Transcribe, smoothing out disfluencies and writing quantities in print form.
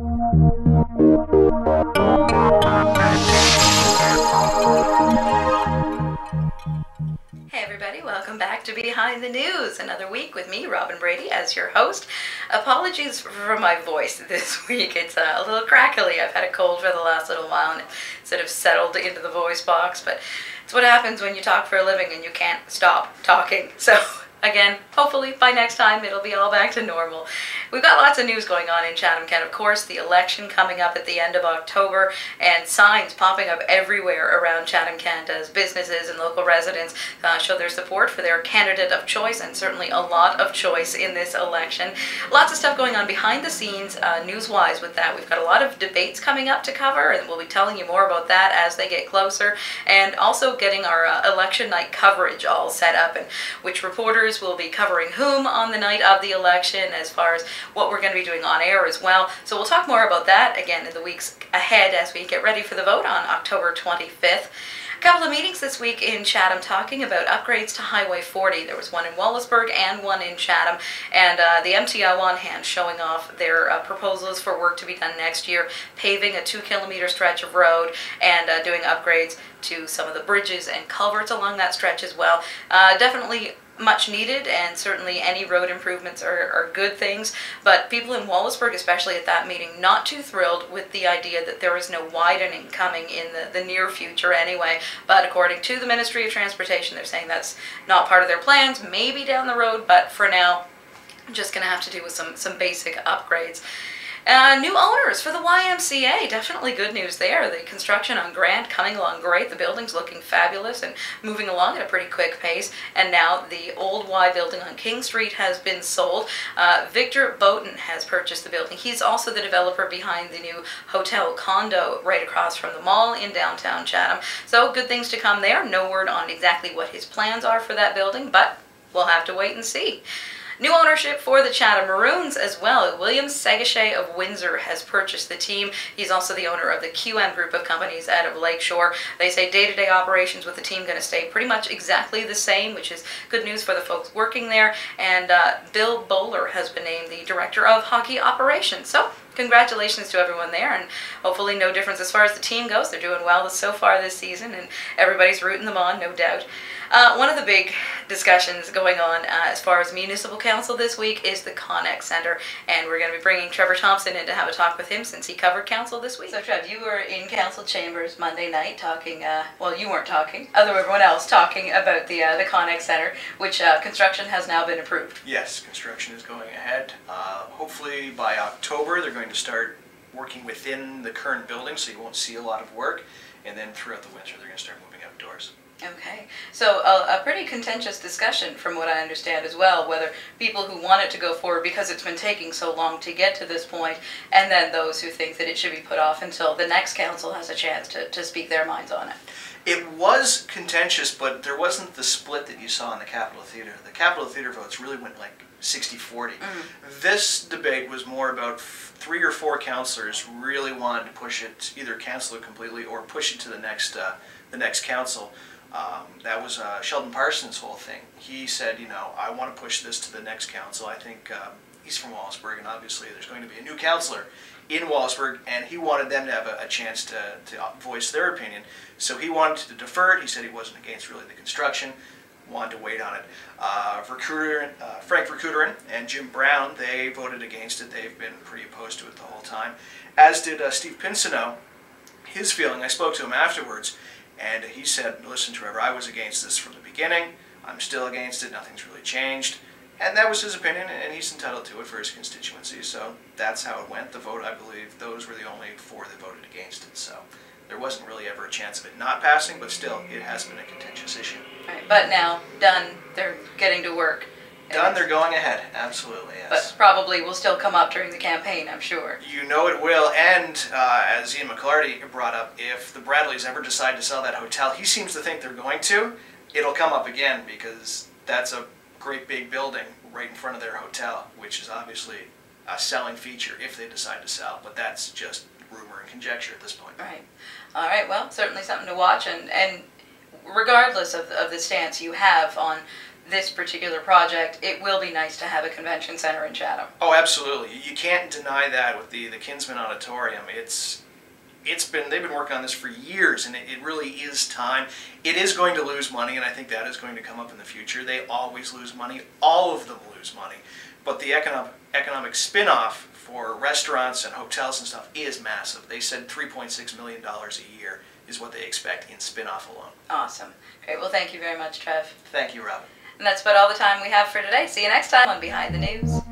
Hey everybody, welcome back to Behind the News. Another week with me, Robyn Brady, as your host. Apologies for my voice this week. It's a little crackly. I've had a cold for the last little while and it sort of settled into the voice box, but it's what happens when you talk for a living and you can't stop talking. So again, hopefully by next time it'll be all back to normal. We've got lots of news going on in Chatham-Kent. Of course, the election coming up at the end of October and signs popping up everywhere around Chatham-Kent as businesses and local residents show their support for their candidate of choice, and certainly a lot of choice in this election. Lots of stuff going on behind the scenes news-wise with that. We've got a lot of debates coming up to cover, and we'll be telling you more about that as they get closer, and also getting our election night coverage all set up and which reporters will be covering whom on the night of the election, as far as what we're going to be doing on air as well. So we'll talk more about that again in the weeks ahead as we get ready for the vote on October 25th. A couple of meetings this week in Chatham talking about upgrades to Highway 40. There was one in Wallaceburg and one in Chatham, and the MTO on one hand showing off their proposals for work to be done next year, paving a 2-kilometer stretch of road and doing upgrades to some of the bridges and culverts along that stretch as well. Definitely much needed, and certainly any road improvements are good things, but people in Wallaceburg, especially at that meeting, not too thrilled with the idea that there is no widening coming in the near future anyway. But according to the Ministry of Transportation, they're saying that's not part of their plans, maybe down the road, but for now I'm just going to have to do with some basic upgrades. New owners for the YMCA, definitely good news there. The construction on Grant coming along great. The building's looking fabulous and moving along at a pretty quick pace. And now the old Y building on King Street has been sold. Victor Boughton has purchased the building. He's also the developer behind the new hotel condo right across from the mall in downtown Chatham. So good things to come there. No word on exactly what his plans are for that building, but we'll have to wait and see. New ownership for the Chatham Maroons as well. William Segachet of Windsor has purchased the team. He's also the owner of the QM group of companies out of Lakeshore. They say day-to-day operations with the team going to stay pretty much exactly the same, which is good news for the folks working there. And Bill Bowler has been named the director of hockey operations. So congratulations to everyone there, and hopefully no difference as far as the team goes. They're doing well so far this season, and everybody's rooting them on, no doubt. One of the big discussions going on as far as municipal council this week is the Connex Centre, and we're going to be bringing Trevor Thompson in to have a talk with him since he covered council this week. So Trev, you were in council chambers Monday night talking, well, you weren't talking, everyone else talking about the Connex Centre, which construction has now been approved. Yes, construction is going ahead. Hopefully by October they're going to start working within the current building, so you won't see a lot of work, and then throughout the winter they're going to start moving outdoors. Okay, so a pretty contentious discussion from what I understand as well, whether people who want it to go forward because it's been taking so long to get to this point, and then those who think that it should be put off until the next council has a chance to speak their minds on it. It was contentious, but there wasn't the split that you saw in the Capitol Theatre. The Capitol Theatre votes really went like 60-40. This debate was more about 3 or 4 councillors really wanted to push it, either cancel it completely or push it to the next council. That was Sheldon Parsons' whole thing. He said, you know, I want to push this to the next council. I think he's from Wallaceburg, and obviously there's going to be a new councillor in Wallaceburg, and he wanted them to have a chance to voice their opinion. So he wanted to defer it. He said he wasn't against really the construction, wanted to wait on it. Frank Vercouteren and Jim Brown, they voted against it. They've been pretty opposed to it the whole time, as did Steve Pinsonneau. His feeling, I spoke to him afterwards, and he said, listen, Trevor, I was against this from the beginning. I'm still against it. Nothing's really changed. And that was his opinion, and he's entitled to it for his constituency. So that's how it went. The vote, I believe, those were the only 4 that voted against it. So there wasn't really ever a chance of it not passing, but still, it has been a contentious issue. Right, but now, done, they're getting to work. Done, they're going ahead, absolutely, yes. But probably will still come up during the campaign, I'm sure. You know it will, and as Ian McClarty brought up, if the Bradleys ever decide to sell that hotel, he seems to think they're going to, it'll come up again, because that's a great big building right in front of their hotel, which is obviously a selling feature if they decide to sell, but that's just rumor and conjecture at this point. Right. All right, well, certainly something to watch, and regardless of the stance you have on this particular project, it will be nice to have a convention center in Chatham. Oh, absolutely. You can't deny that with the Kinsman Auditorium. They've been working on this for years, and it really is time. It is going to lose money, and I think that is going to come up in the future. They always lose money. All of them lose money. But the economic spin-off for restaurants and hotels and stuff is massive. They said $3.6 million a year is what they expect in spin-off alone. Awesome. Great. Well, thank you very much, Trev. Thank you, Robyn. And that's about all the time we have for today. See you next time on Behind the News.